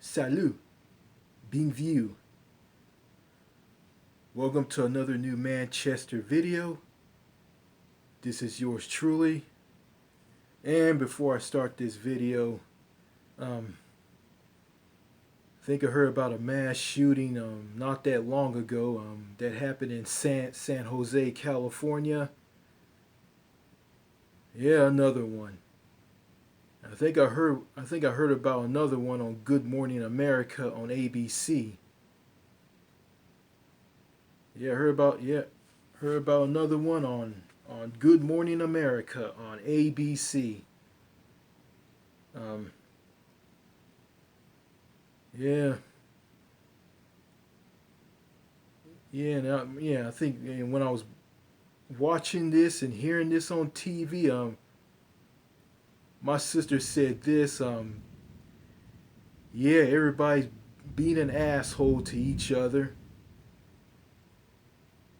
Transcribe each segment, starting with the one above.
Salut, bienvenue. Welcome to another new Manchester video. This is yours truly. And before I start this video, I think I heard about a mass shooting not that long ago that happened in San Jose, California. Yeah, another one. I think I heard about another one on Good Morning America on ABC. Heard about another one on Good Morning America on ABC. Um, yeah, I think when I was watching this and hearing this on TV, my sister said this. Yeah, everybody's being an asshole to each other,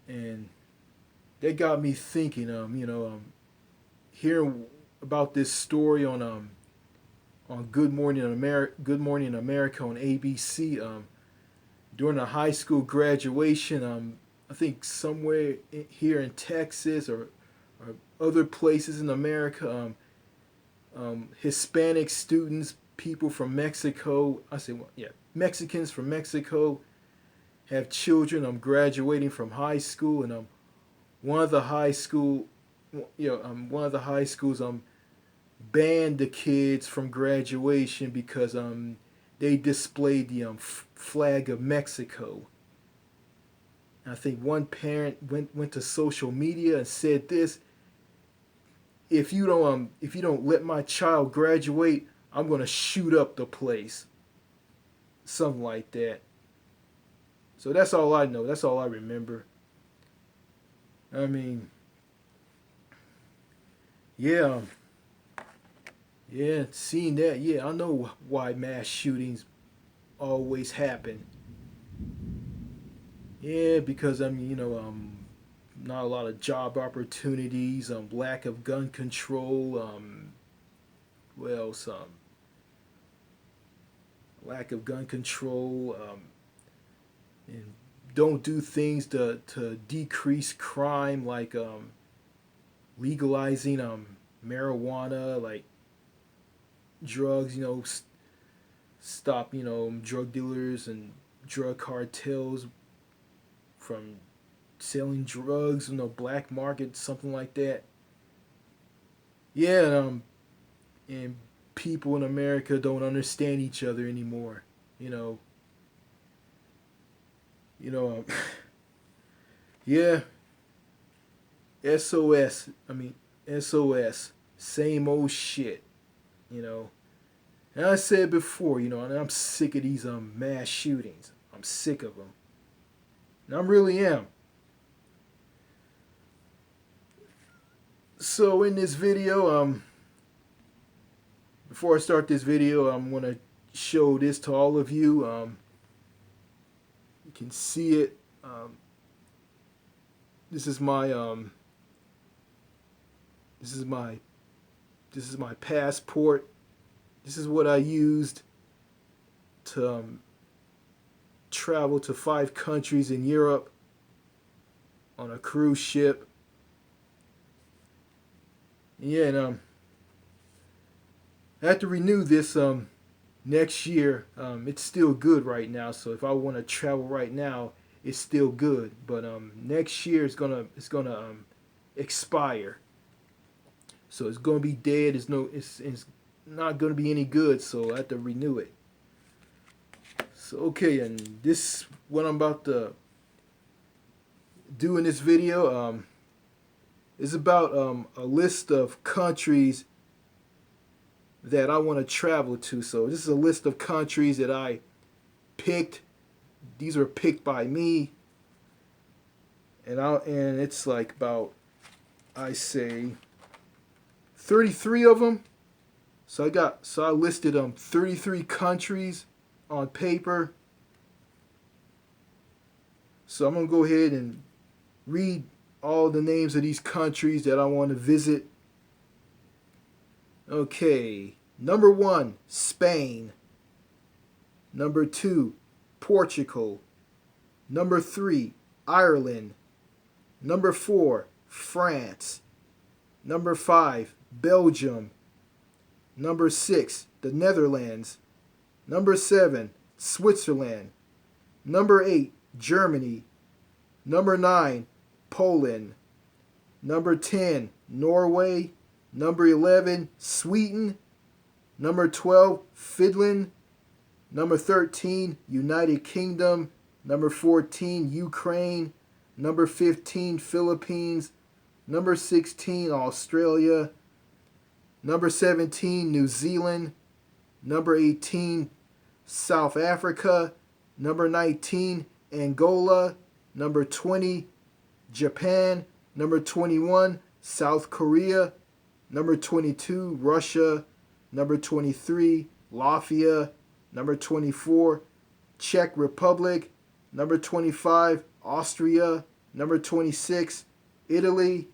and that got me thinking. Hearing about this story on Good Morning America on ABC. During a high school graduation, I think somewhere here in Texas or other places in America, Hispanic students, people from Mexico, Mexicans from Mexico have children graduating from high school, and one of the high school, one of the high schools banned the kids from graduation because they displayed the flag of Mexico. And I think one parent went to social media and said this: if you don't let my child graduate, I'm gonna shoot up the place. Something like that. So that's all I know. That's all I remember. I mean, yeah, seeing that, yeah, I know why mass shootings always happen. Yeah, because not a lot of job opportunities, lack of gun control, well, some lack of gun control, and don't do things to decrease crime, like legalizing marijuana, like drugs, stop, drug dealers and drug cartels from selling drugs in the black market, something like that. Yeah, and people in America don't understand each other anymore. You know, you know, yeah, SOS. I mean, SOS. Same old shit. You know, and I said before, and I'm sick of these mass shootings. I'm sick of them, and I really am. So in this video, before I start this video, I'm gonna show this to all of you. You can see it. This is my this is my this is my passport. This is what I used to travel to 5 countries in Europe on a cruise ship. Yeah, and I have to renew this next year. It's still good right now, so if I want to travel right now, it's still good. But next year it's gonna expire, so it's gonna be dead. It's not gonna be any good. So I have to renew it. So okay, and this what I'm about to do in this video is about a list of countries that I want to travel to. So this is a list of countries that I picked. These were picked by me, and it's like about, I say, 33 of them. So I listed 33 countries on paper. So I'm gonna go ahead and read all the names of these countries that I want to visit. Okay, number 1, Spain. Number 2, Portugal. Number 3, Ireland. Number 4, France. Number 5, Belgium. Number 6, the Netherlands. Number 7, Switzerland. Number 8, Germany. Number 9, Poland. Number 10, Norway. Number 11, Sweden. Number 12, Finland. Number 13, United Kingdom. Number 14, Ukraine. Number 15, Philippines. Number 16, Australia. Number 17, New Zealand. Number 18, South Africa. Number 19, Angola. Number 20, Japan. Number 21, South Korea. Number 22, Russia. Number 23, Latvia. Number 24, Czech Republic. Number 25, Austria. Number 26, Italy.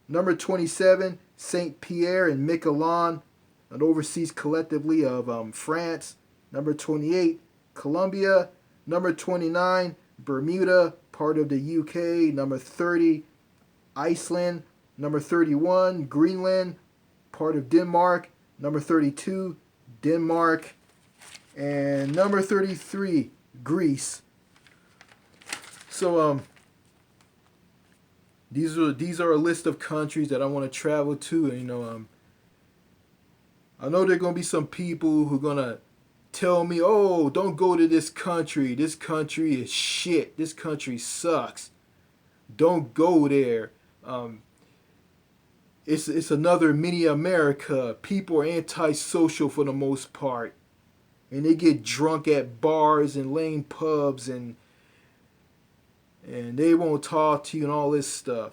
Number 27, St. Pierre and Miquelon, an overseas collectively of France. Number 28, Colombia. Number 29, Bermuda, part of the UK. Number 30, Iceland. Number 31, Greenland, part of Denmark. Number 32, Denmark. And number 33, Greece. So these are a list of countries that I want to travel to, and I know there are gonna be some people who are gonna tell me, "Oh, don't go to this country. This country is shit. This country sucks. Don't go there. It's another mini America. People are antisocial for the most part, and they get drunk at bars and lame pubs and they won't talk to you and all this stuff."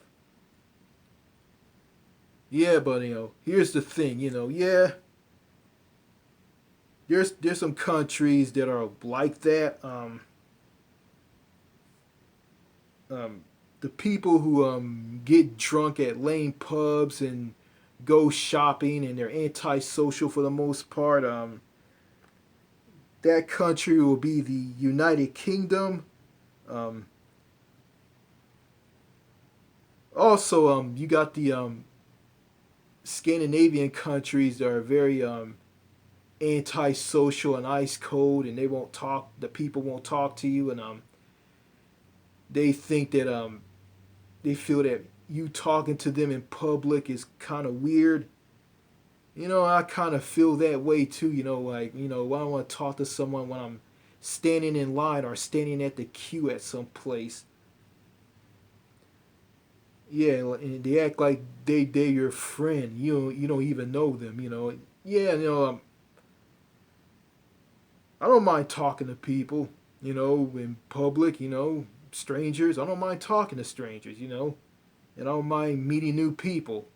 Yeah, but here's the thing, yeah, there's some countries that are like that. The people who get drunk at lame pubs and go shopping and they're antisocial for the most part. That country will be the United Kingdom. Also, you got the Scandinavian countries that are very antisocial and ice cold, and they won't talk. The people won't talk to you, and they think that they feel that you talking to them in public is kind of weird. I kind of feel that way too. I don't want to talk to someone when I'm standing in line or standing at the queue at some place. Yeah, and they act like they're your friend. You don't even know them. Yeah, I don't mind talking to people. In public. Strangers. I don't mind talking to strangers. And I don't mind meeting new people.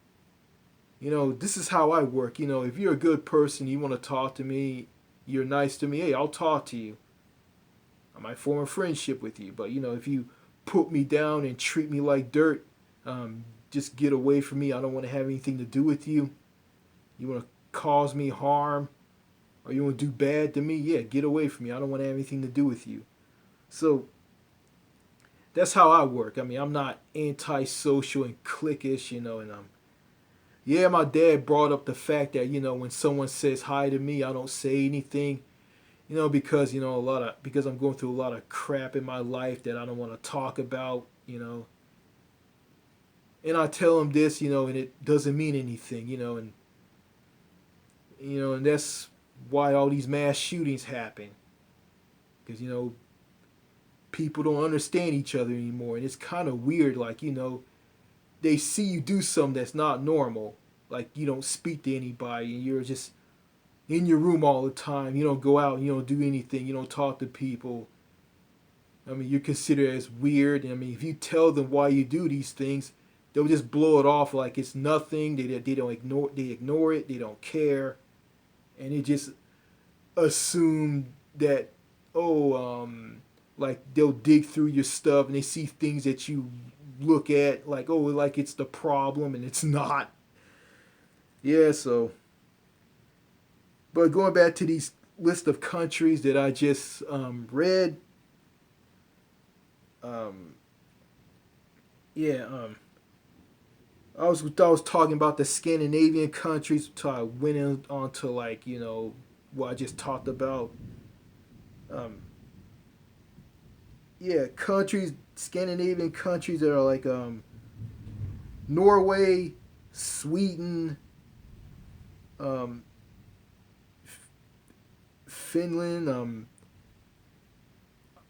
This is how I work. If you're a good person, you want to talk to me, you're nice to me. Hey, I'll talk to you. I might form a friendship with you. But if you put me down and treat me like dirt, just get away from me. I don't want to have anything to do with you. You want to cause me harm, or you want to do bad to me? Yeah, get away from me. I don't want to have anything to do with you. So that's how I work. I'm not antisocial and cliquish, and yeah, my dad brought up the fact that when someone says hi to me, I don't say anything, because because I'm going through a lot of crap in my life that I don't want to talk about, and I tell them this, and it doesn't mean anything, and that's why all these mass shootings happen, because people don't understand each other anymore, and it's kind of weird. Like they see you do something that's not normal, like you don't speak to anybody, and you're just in your room all the time. You don't go out, you don't do anything, you don't talk to people. You're considered as weird. If you tell them why you do these things, they'll just blow it off like it's nothing. They don't ignore it. They don't care, and they just assume that like they'll dig through your stuff and they see things that you look at like like it's the problem, and it's not. Yeah, so. But going back to these list of countries that I just read. Um, yeah, I was talking about the Scandinavian countries, so I went on to like what I just talked about. Um, yeah, countries, Scandinavian countries that are like Norway, Sweden, um, Finland,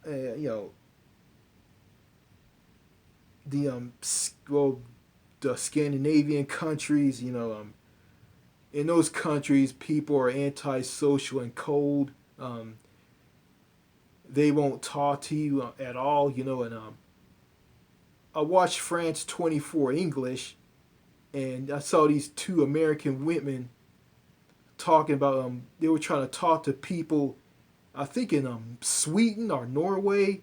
you know the well the Scandinavian countries. In those countries, people are antisocial and cold. Um, they won't talk to you at all. And I watched France 24 English, and I saw these two American women talking about they were trying to talk to people. I think in Sweden or Norway.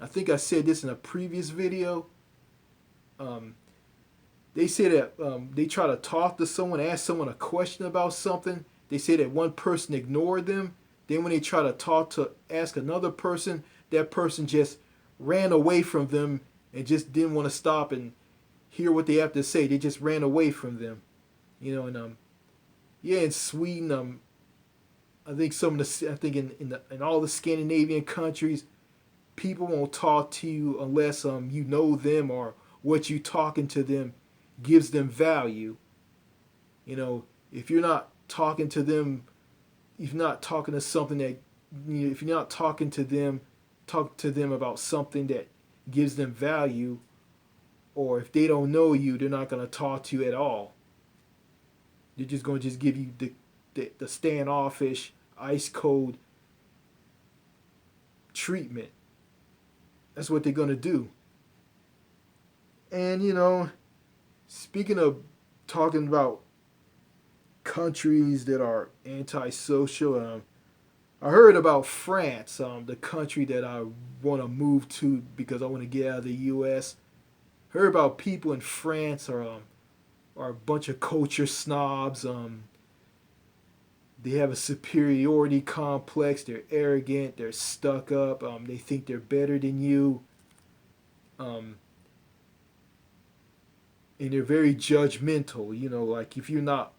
I think I said this in a previous video. Um, they say that they try to talk to someone, ask someone a question about something. They say that one person ignored them. Then when they try to ask another person, that person just ran away from them and just didn't want to stop and hear what they have to say. They just ran away from them. And yeah, in Sweden, I think I think in all the Scandinavian countries, people won't talk to you unless you know them or what you talking to them gives them value. If you're not talking to them, if you're not talking to something that if you're not talking to them, talk to them about something that gives them value, or if they don't know you, they're not going to talk to you at all. They're just going to just give you the standoffish, ice cold treatment. That's what they're going to do. And speaking of talking about countries that are antisocial, I heard about France, the country that I want to move to because I want to get out of the U.S. Heard about people in France are a bunch of culture snobs. They have a superiority complex. They're arrogant. They're stuck up. They think they're better than you. Um, and they're very judgmental. Like if you're not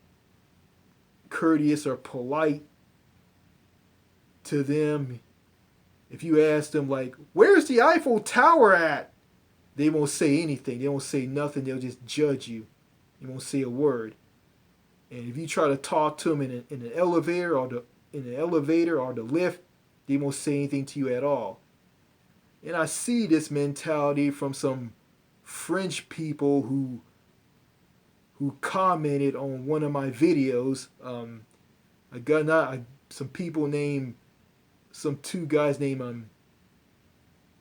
courteous or polite to them, if you ask them like, "Where's the Eiffel Tower at?" they won't say anything. They won't say nothing. They'll just judge you. They won't say a word. And if you try to talk to them in an elevator or the lift, they won't say anything to you at all. And I see this mentality from some French people who commented on one of my videos. I got some people named some two guys named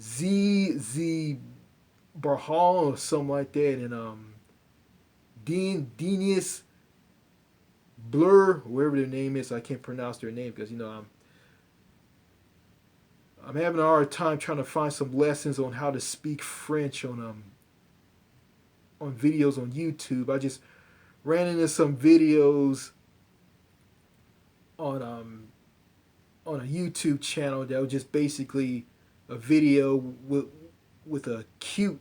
Z Barhan or something like that, and Denius Blur, whoever their name is. I can't pronounce their name because I'm having a hard time trying to find some lessons on how to speak French on videos on YouTube. I just ran into some videos on a YouTube channel that was just basically a video with a cute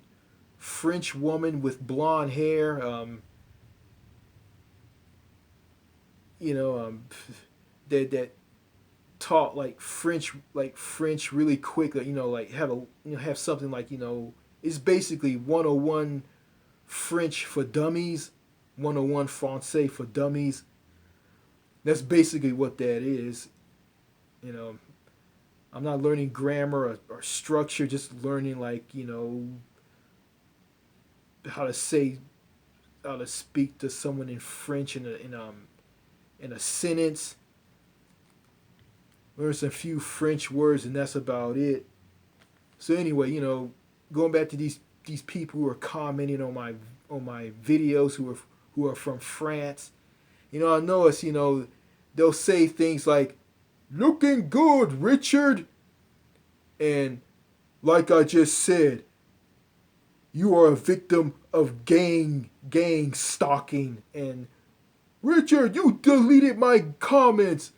French woman with blonde hair. That taught like French really quick. Like have something like it's basically 101 French for dummies, 101 Francais for dummies. That's basically what that is. I'm not learning grammar or structure, just learning how to say, how to speak to someone in French in a sentence. Learn some few French words, and that's about it. So anyway, going back to these people who are commenting on my videos who are from France. I notice they'll say things like, "Looking good, Richard," and like I just said, you are a victim of gang stalking, and Richard, you deleted my comments.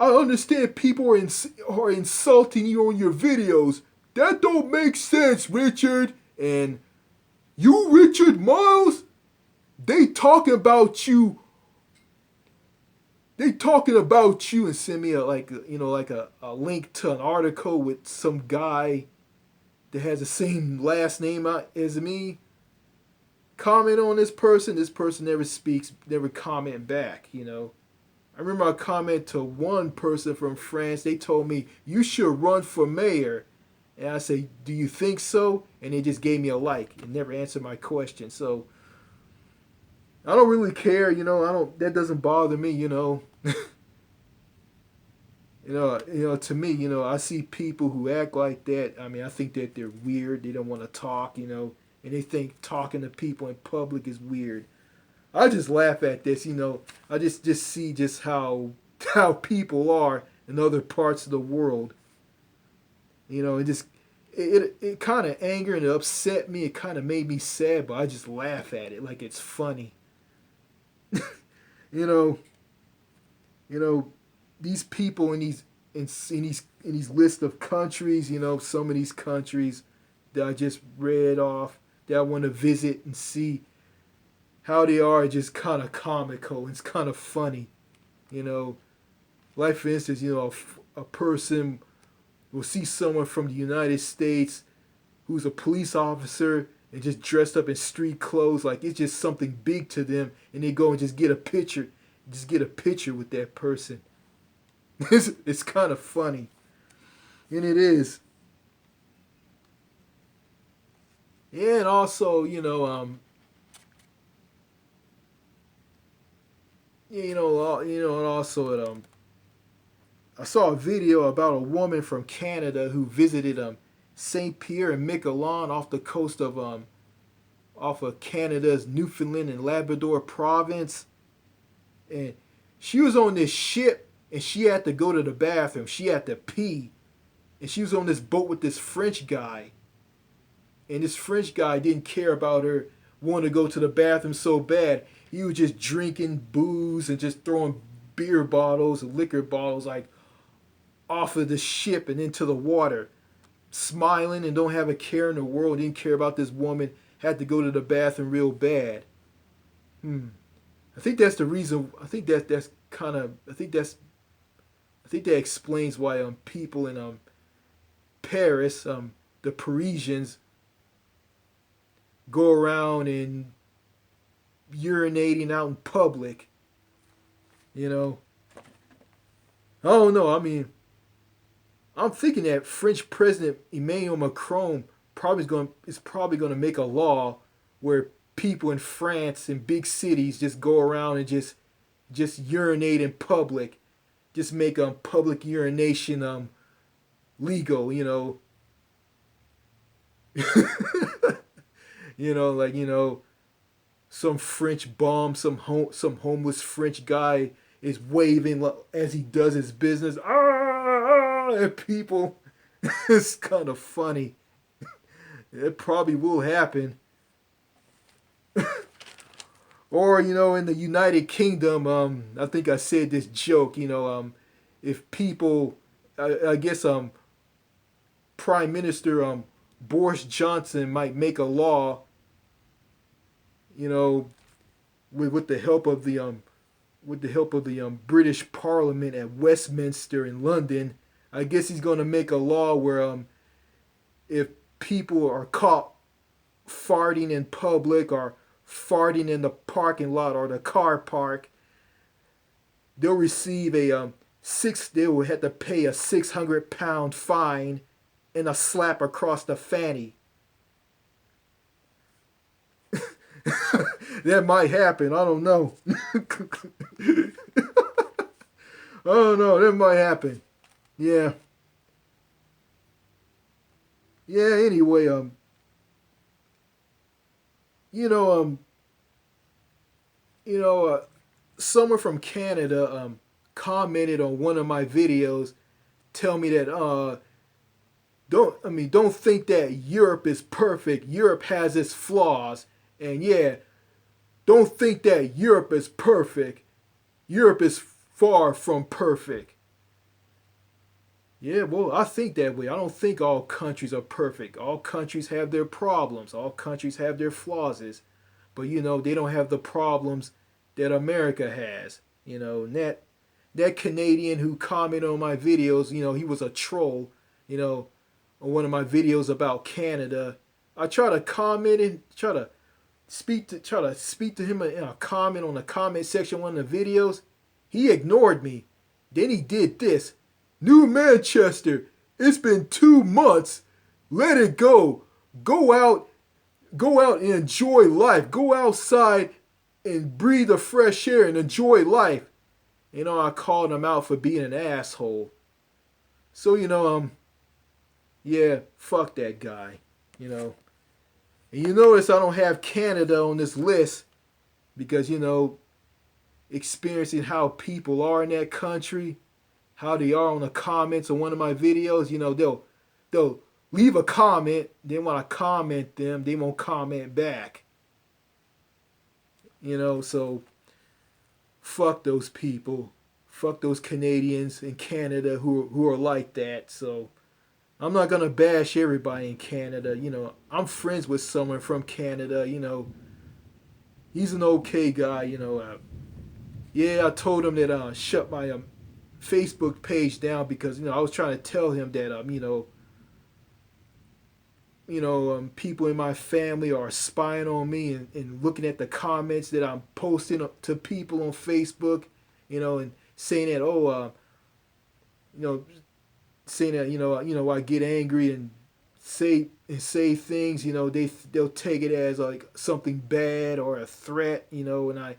I understand people are insulting you on your videos. That don't make sense, Richard. And you, Richard Miles, they talking about you. They talking about you and send me a link to an article with some guy that has the same last name as me. Comment on this person. This person never speaks, never comment back. I remember I commented to one person from France. They told me you should run for mayor, and I said, "Do you think so?" And they just gave me a like and never answered my question. So I don't really care. I don't. That doesn't bother me. To me, I see people who act like that. I mean, I think that they're weird. They don't want to talk. And they think talking to people in public is weird. I just laugh at this. I just see just how people are in other parts of the world. It just it kind of angered and upset me. It kind of made me sad, but I just laugh at it like it's funny. you know, these people in these list of countries. Some of these countries that I just read off that I want to visit and see how they are just kind of comical. It's kind of funny, Like for instance, a person will see someone from the United States who's a police officer and just dressed up in street clothes, like it's just something big to them, and they go and just get a picture with that person. It's kind of funny, and it is. Yeah, and also, and also I saw a video about a woman from Canada who visited Saint Pierre and Miquelon off the coast of off of Canada's Newfoundland and Labrador province, and she was on this ship and she had to go to the bathroom. She had to pee, and she was on this boat with this French guy, and this French guy didn't care about her wanting to go to the bathroom so bad. He was just drinking booze and just throwing beer bottles and liquor bottles like off of the ship and into the water, smiling and don't have a care in the world. Didn't care about this woman. Had to go to the bathroom real bad. I think that's the reason. I think that's kind of. I think that explains why people in Paris, the Parisians, go around and urinating out in public. I don't know. I mean, I'm thinking that French President Emmanuel Macron is probably going to make a law where people in France in big cities just go around and just urinate in public, just make public urination legal. Some French bum, some homeless French guy is waving as he does his business. At people. It's kind of funny. It probably will happen. Or in the United Kingdom, I think I said this joke. If people, I guess Prime Minister Boris Johnson might make a law. With the help of the British Parliament at Westminster in London. I guess he's going to make a law where if people are caught farting in public or farting in the parking lot or the car park, they'll receive they will have to pay a £600 fine and a slap across the fanny. That might happen. I don't know. I don't know. That might happen. Yeah. Yeah. Anyway, someone from Canada commented on one of my videos, tell me that don't think that Europe is perfect. Europe has its flaws, and yeah, don't think that Europe is perfect. Europe is far from perfect. Yeah, well, I think that way. I don't think all countries are perfect. All countries have their problems. All countries have their flaws. But they don't have the problems that America has. That Canadian who commented on my videos, he was a troll, you know, on one of my videos about Canada. I try to comment and try to speak to him in a comment on the comment section of one of the videos. He ignored me. Then he did this. New Manchester, it's been 2 months. Let it go. Go out, go out and enjoy life. Go outside and breathe the fresh air and enjoy life. I called him out for being an asshole. So, yeah, fuck that guy. You know. And you notice I don't have Canada on this list because, experiencing how people are in that country, how they are on the comments on one of my videos, they'll leave a comment, then when I comment them, they won't comment back. So fuck those people. Fuck those Canadians in Canada who are like that. So I'm not gonna bash everybody in Canada. I'm friends with someone from Canada. He's an okay guy. Yeah, I told him that shut my Facebook page down because I was trying to tell him that people in my family are spying on me and looking at the comments that I'm posting to people on Facebook, and saying that you know saying that I get angry and say things, they'll take it as like something bad or a threat, and I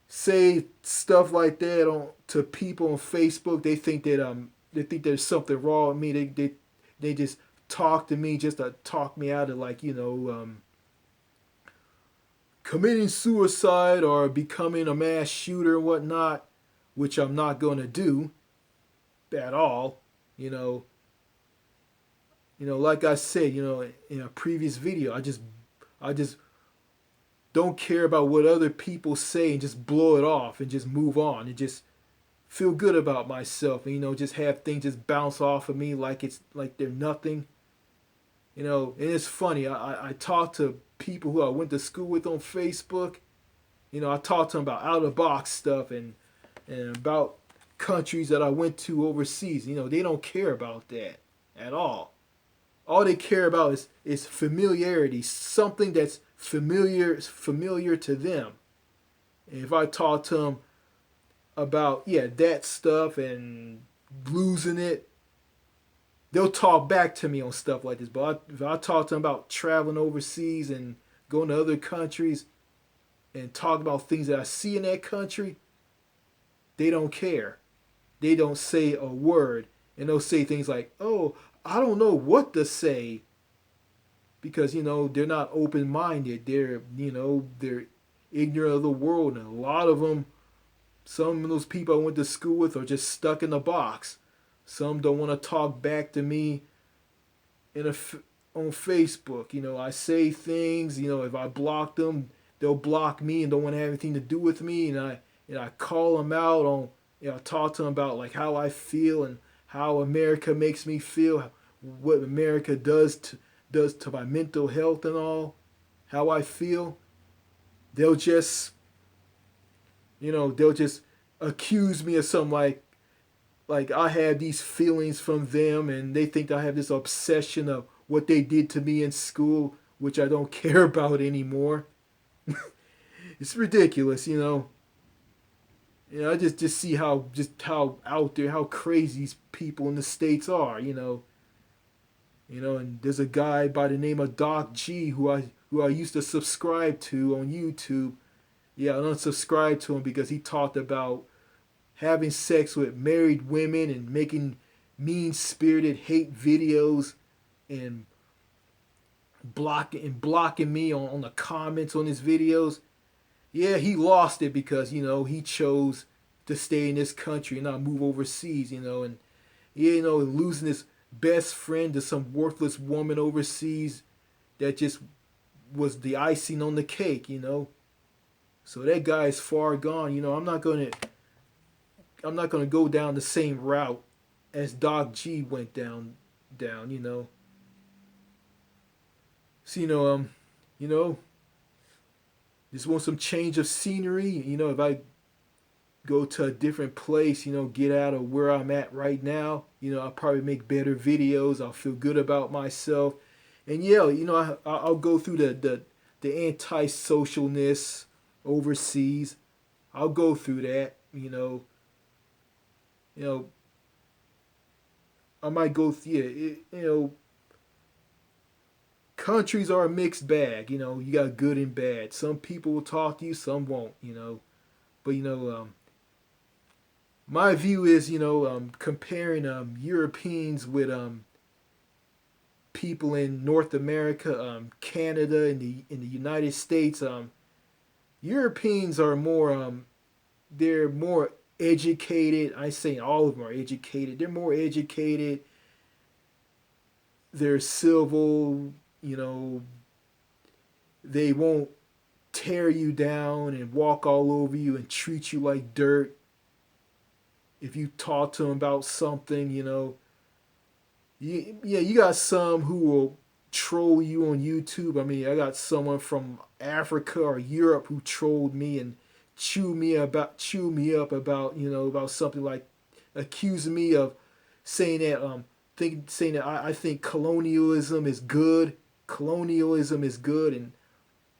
say stuff like that to people on Facebook. They think there's something wrong with me. They just talk to me just to talk me out of committing suicide or becoming a mass shooter and whatnot, which I'm not going to do at all. Like I said, in a previous video, I just don't care about what other people say and just blow it off and just move on and just feel good about myself and just have things just bounce off of me like they're nothing. And it's funny. I talk to people who I went to school with on Facebook. I talk to them about out of the box stuff and about countries that I went to overseas. They don't care about that at all. All they care about is familiarity, something that's familiar to them. And if I talk to them about that stuff and losing it, they'll talk back to me on stuff like this. But if I talk to them about traveling overseas and going to other countries and talk about things that I see in that country, they don't care. They don't say a word. And they'll say things like, oh, I don't know what to say. Because, they're not open-minded. They're ignorant of the world. And a lot of them, some of those people I went to school with are just stuck in the box. Some don't want to talk back to me on Facebook. I say things. If I block them, they'll block me and don't want to have anything to do with me. And I call them out on. I talk to them about like how I feel and how America makes me feel, what America does to my mental health and all, how I feel. They'll just accuse me of something like I have these feelings from them and they think I have this obsession of what they did to me in school, which I don't care about anymore. It's ridiculous. I just see how out there, how crazy these people in the States are. And there's a guy by the name of Doc G who I used to subscribe to on YouTube. Yeah, I unsubscribed to him because he talked about having sex with married women and making mean-spirited hate videos and blocking me on the comments on his videos. Yeah, he lost it because he chose to stay in this country and not move overseas. And losing his best friend to some worthless woman overseas, that just was the icing on the cake. So that guy is far gone. I'm not gonna go down the same route as Doc G went down. So you know, just want some change of scenery. If I go to a different place, get out of where I'm at right now, I'll probably make better videos. I'll feel good about myself. And yeah, I'll go through the anti-socialness overseas. I'll go through that. You know, I might go. Countries are a mixed bag. You got good and bad. Some people will talk to you, some won't. But my view is, comparing Europeans with people in North America, Canada, in the United States. Europeans are more they're more educated. I say all of them are educated. They're more educated. They're civil. They won't tear you down and walk all over you and treat you like dirt. If you talk to them about something, you got some who will troll you on YouTube. I mean, I got someone from Africa or Europe who trolled me and chew me up about about something like accusing me of saying that I think colonialism is good. Colonialism is good, and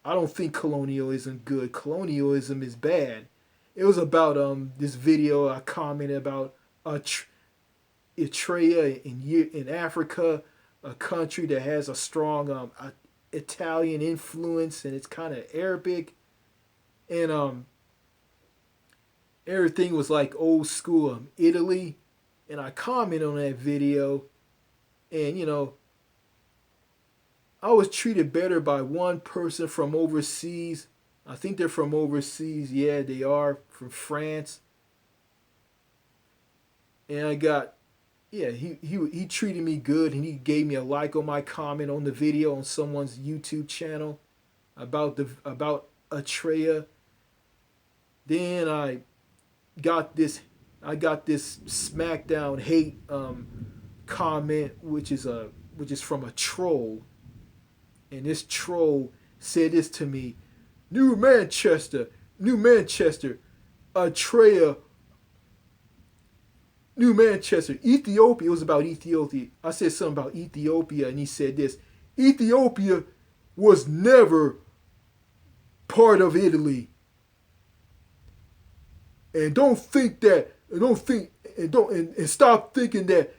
I don't think colonialism is good. Colonialism is bad. It was about this video I commented about Eritrea in Africa, a country that has a strong Italian influence, and it's kind of Arabic, and everything was like old school Italy, and I commented on that video, and I was treated better by one person from overseas. I think they're from overseas. Yeah, they are from France. And I got, yeah, he treated me good, and he gave me a like on my comment on the video on someone's YouTube channel about Atreya. Then I got this SmackDown hate comment, which is from a troll, and this troll said this to me: New Manchester, Atreya, New Manchester, Ethiopia. It was about Ethiopia. I said something about Ethiopia, and he said this: Ethiopia was never part of Italy. And don't think that, and don't think, and don't, and stop thinking that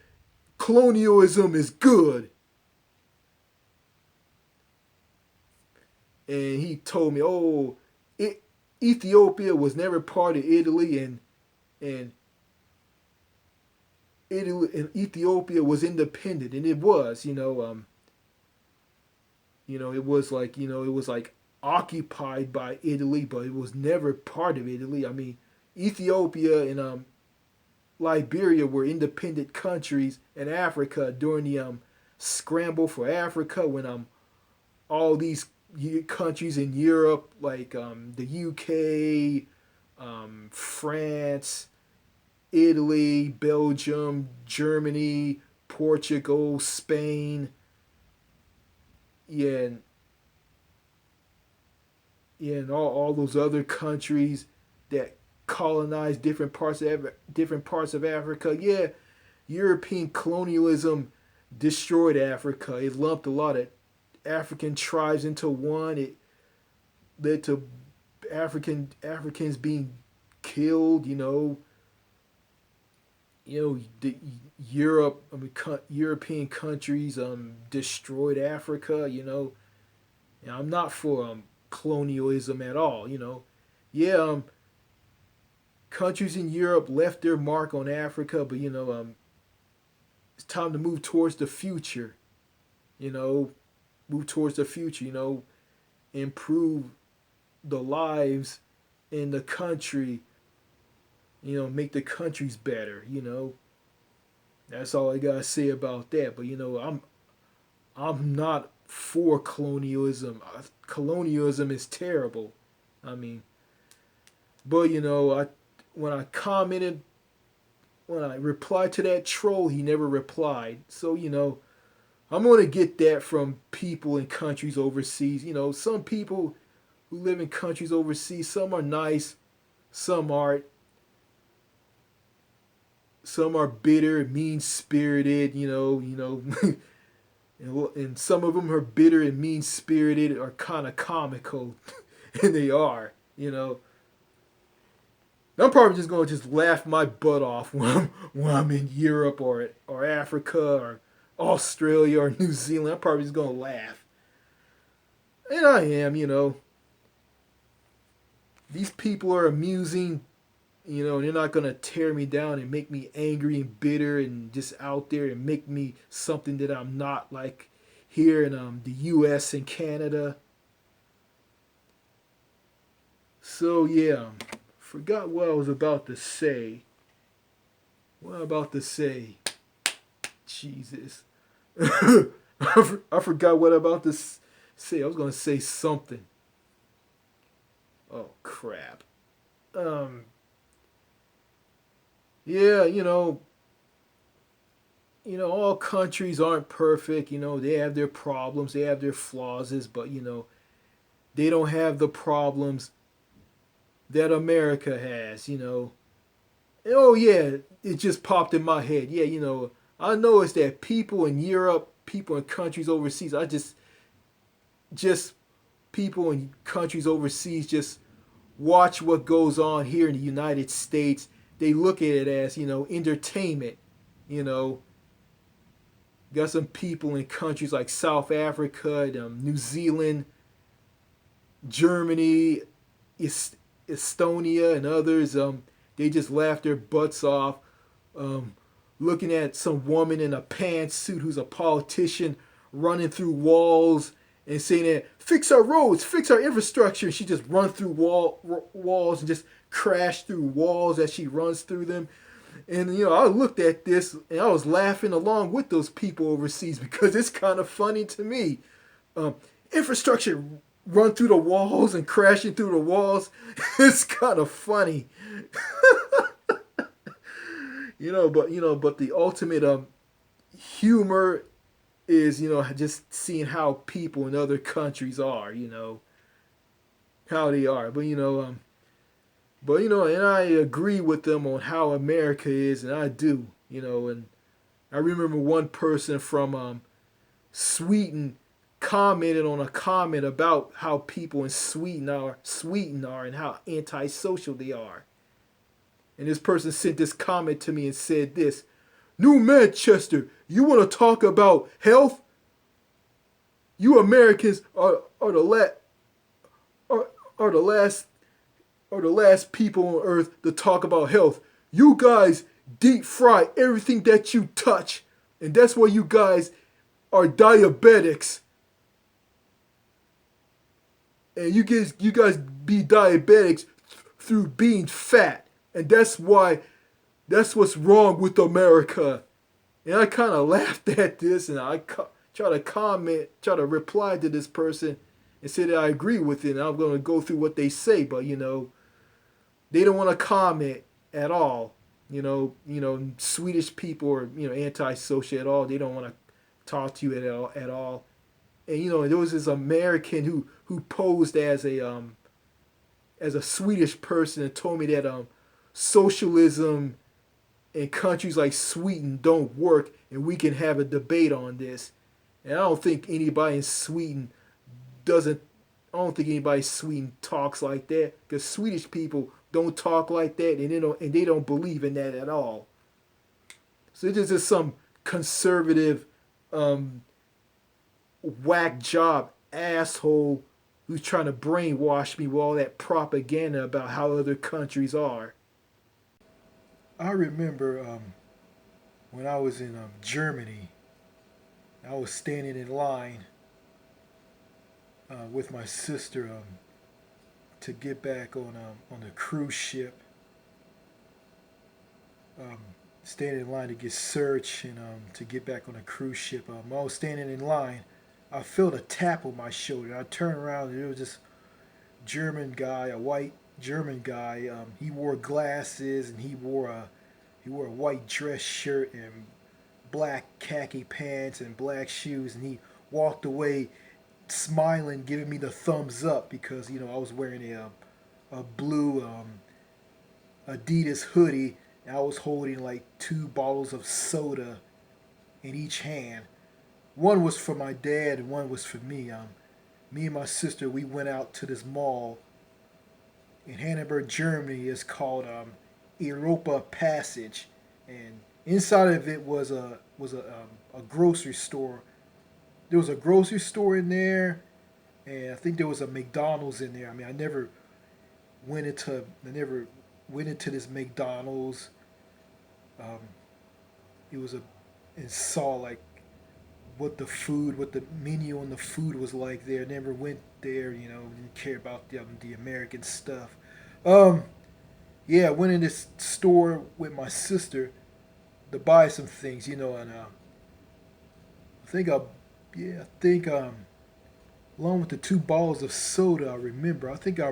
colonialism is good. And he told me, oh, Ethiopia was never part of Italy, and Italy and Ethiopia was independent, and it was, it was like, it was like occupied by Italy, but it was never part of Italy. I mean, Ethiopia and Liberia were independent countries in Africa during the scramble for Africa, when all these countries in Europe, like the UK, France, Italy, Belgium, Germany, Portugal, Spain, yeah, and all those other countries that colonized different parts of Africa. Yeah, European colonialism destroyed Africa. It lumped a lot of African tribes into one. It led to Africans being killed. The European countries destroyed Africa. And I'm not for colonialism at all. Yeah, countries in Europe left their mark on Africa, but it's time to move towards the future. Move towards the future. Improve the lives in the country. Make the countries better. That's all I gotta say about that. But I'm not for colonialism. Colonialism is terrible. I mean, but when I commented when I replied to that troll, he never replied. So, I'm going to get that from people in countries overseas. Some people who live in countries overseas, some are nice, some aren't. Some are bitter, mean spirited, and some of them are bitter and mean spirited, are kind of comical, and they are, I'm probably just gonna just laugh my butt off when I'm in Europe or Africa or Australia or New Zealand. I'm probably just gonna laugh, and I am. These people are amusing. They're not gonna tear me down and make me angry and bitter and just out there and make me something that I'm not, like here in the U.S. and Canada. So yeah, forgot what I was about to say. What am I about to say? Jesus. I forgot what I'm about to say. I was going to say something. Oh, crap. Um, yeah, all countries aren't perfect. They have their problems, they have their flaws, but, they don't have the problems that America has, Oh, yeah, it just popped in my head. Yeah, I noticed that people in Europe, people in countries overseas, just people in countries overseas just watch what goes on here in the United States. They look at it as, entertainment. You know, got some people in countries like South Africa, New Zealand, Germany, Estonia, and others. They just laugh their butts off. Um, Looking at some woman in a pantsuit who's a politician running through walls and saying that fix our roads, fix our infrastructure. She just runs through walls and just crash through walls as she runs through them. And I looked at this and I was laughing along with those people overseas because it's kind of funny to me. Um, Infrastructure run through the walls and crashing through the walls. It's kind of funny. But the ultimate humor is just seeing how people in other countries are, how they are. And I agree with them on how America is, and I do, and I remember one person from Sweden commented on a comment about how people in Sweden are and how antisocial they are. And this person sent this comment to me and said this: New Manchester, you want to talk about health? You Americans are the last people on earth to talk about health. You guys deep fry everything that you touch, and that's why you guys are diabetics. And you guys be diabetics through being fat, and that's what's wrong with America. And I kind of laughed at this, and I try to reply to this person and say that I agree with it. And I'm going to go through what they say, but they don't want to comment at all. Swedish people are antisocial at all. They don't want to talk to you at all. And there was this American who posed as a Swedish person and told me that socialism in countries like Sweden don't work, and we can have a debate on this. And I don't think anybody in Sweden doesn't. I don't think anybody in Sweden talks like that, because Swedish people don't talk like that, and they don't believe in that at all. So it's just some conservative, whack job asshole who's trying to brainwash me with all that propaganda about how other countries are. I remember when I was in Germany, I was standing in line with my sister to get back on the cruise ship. Um, Standing in line to get searched and to get back on the cruise ship. I was standing in line. I felt a tap on my shoulder. I turned around and there was this German guy, a white German guy. He wore glasses and he He wore a white dress shirt and black khaki pants and black shoes, and he walked away smiling, giving me the thumbs up because I was wearing a blue Adidas hoodie, and I was holding like two bottles of soda in each hand. One was for my dad, and one was for me. Me and my sister, we went out to this mall in Hamburg, Germany. It's called Europa Passage, and inside of it was a grocery store. There was a grocery store in there, and I think there was a McDonald's in there. I mean, I never went into this McDonald's. Um, it was a and saw like what the menu on the food was like there. Never went there, didn't care about the American stuff. Um, yeah, I went in this store with my sister to buy some things, and I think I think along with the two bottles of soda, I remember. I think I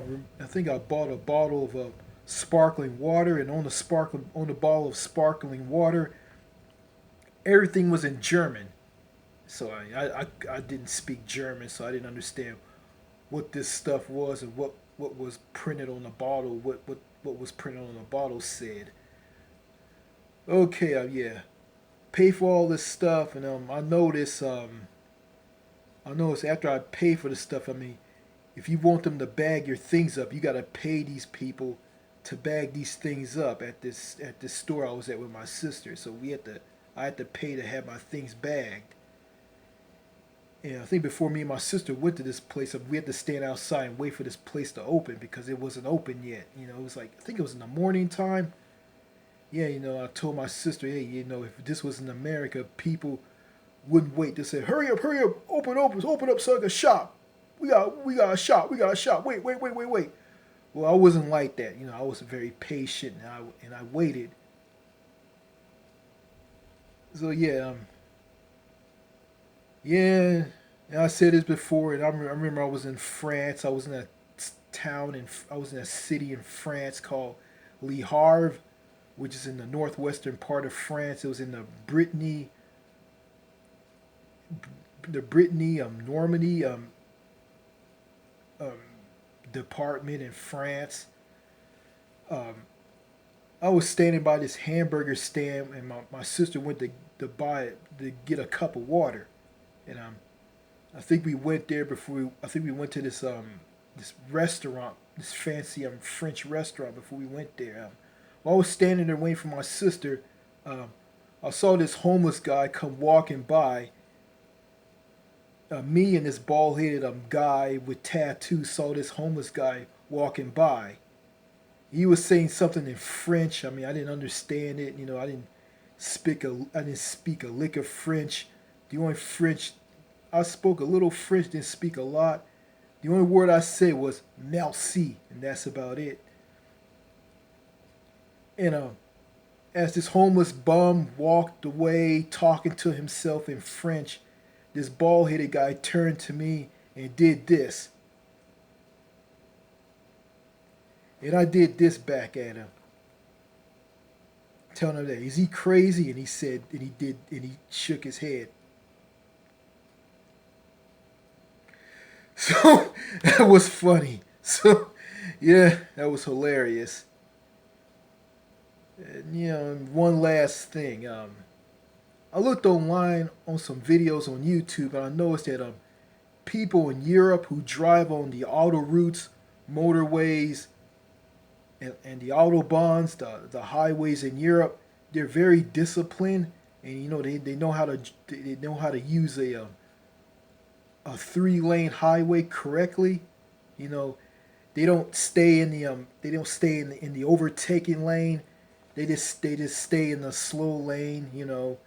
bought a bottle of sparkling water, and on the bottle of sparkling water, everything was in German. So I didn't speak German, so I didn't understand what this stuff was and what was printed on the bottle, what was printed on the bottle said. Okay, yeah, pay for all this stuff, and I noticed after I pay for the stuff, I mean, if you want them to bag your things up, you gotta pay these people to bag these things up at this store I was at with my sister. So I had to pay to have my things bagged. And I think before me and my sister went to this place, we had to stand outside and wait for this place to open because it wasn't open yet. It was like, I think it was in the morning time. Yeah, I told my sister, hey, if this was in America, people wouldn't wait to say, hurry up, open up so I can shop. We got a shop, we got a shop. Wait. Well, I wasn't like that. I was very patient, and I waited. So yeah, and I said this before, and I remember I was in France. I was in a I was in a city in France called Le Havre, which is in the northwestern part of France. It was in the Brittany, Normandy, um, department in France. Um, I was standing by this hamburger stand, and my sister went to buy it to get a cup of water, and I think we went there I think we went to this restaurant, this fancy French restaurant before we went there. While I was standing there waiting for my sister, um, I saw this homeless guy come walking by. Me and this bald headed guy with tattoos saw this homeless guy walking by. He was saying something in French. I mean, I didn't understand it. I didn't speak a lick of French. The only French I spoke a little French, didn't speak a lot. The only word I said was merci, and that's about it. And as this homeless bum walked away talking to himself in French, this bald headed guy turned to me and did this. And I did this back at him, telling him that, is he crazy? And he shook his head. So that was funny. So yeah, that was hilarious. And, one last thing. I looked online on some videos on YouTube, and I noticed that people in Europe who drive on the auto routes, motorways, and the autobahns, the highways in Europe, they're very disciplined, and they know how to use a 3-lane highway correctly. You know, they don't stay in the overtaking lane. They just stay in the slow lane. And,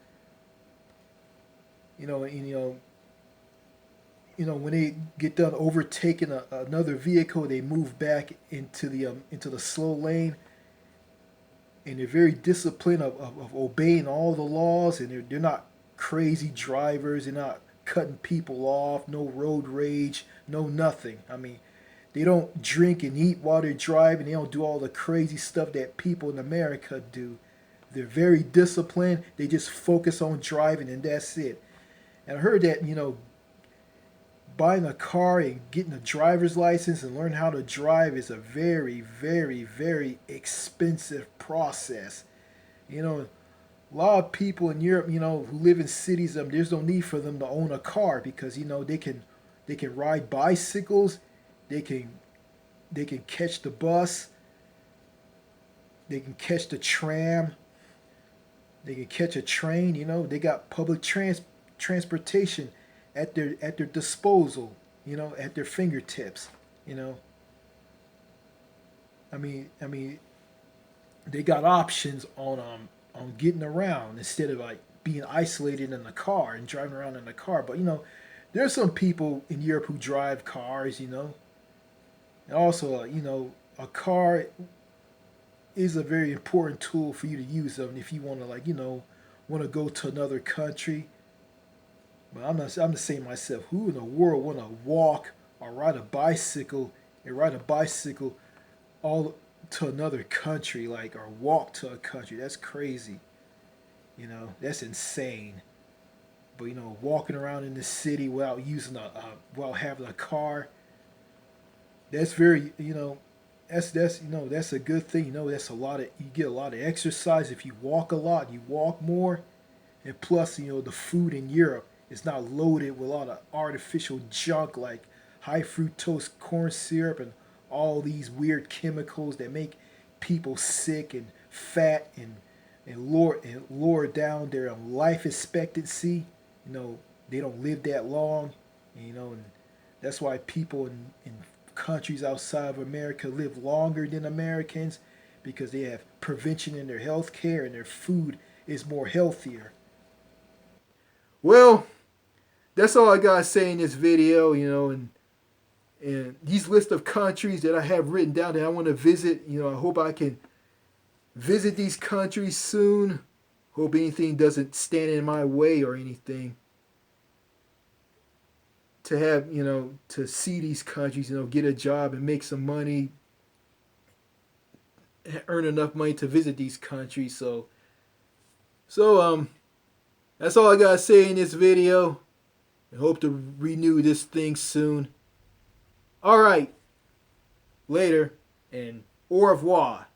when they get done overtaking another vehicle, they move back into the slow lane, and they're very disciplined of obeying all the laws, and they're not crazy drivers. They're not cutting people off. No road rage. No nothing. I mean, they don't drink and eat while they're driving. They don't do all the crazy stuff that people in America do. They're very disciplined. They just focus on driving and that's it. And I heard that, buying a car and getting a driver's license and learn how to drive is a very, very, very expensive process. You know, a lot of people in Europe, who live in cities, there's no need for them to own a car because they can ride bicycles, they can they can catch the bus, they can catch the tram, they can catch a train. They got public transportation at their disposal. At their fingertips. You know, I mean, they got options on getting around instead of like being isolated in the car and driving around in the car. But there's some people in Europe who drive cars. And also, a car is a very important tool for you to use them if you want to want to go to another country. But I'm just saying myself, who in the world want to walk or ride a bicycle all to another country, or walk to a country? That's crazy. That's insane. But walking around in the city without without having a car, that's very that's a good thing. That's a lot of you get a lot of exercise if you walk a lot. You walk more, and plus the food in Europe is not loaded with a lot of artificial junk like high fructose corn syrup and all these weird chemicals that make people sick and fat and lower down their life expectancy. They don't live that long. And that's why people in countries outside of America live longer than Americans because they have prevention in their health care and their food is more healthier. Well, that's all I gotta say in this video. And these list of countries that I have written down that I want to visit. I hope I can visit these countries soon. Hope anything doesn't stand in my way or anything. To have, to see these countries, get a job and make some money, earn enough money to visit these countries. So that's all I gotta say in this video. I hope to renew this thing soon. All right, later and au revoir.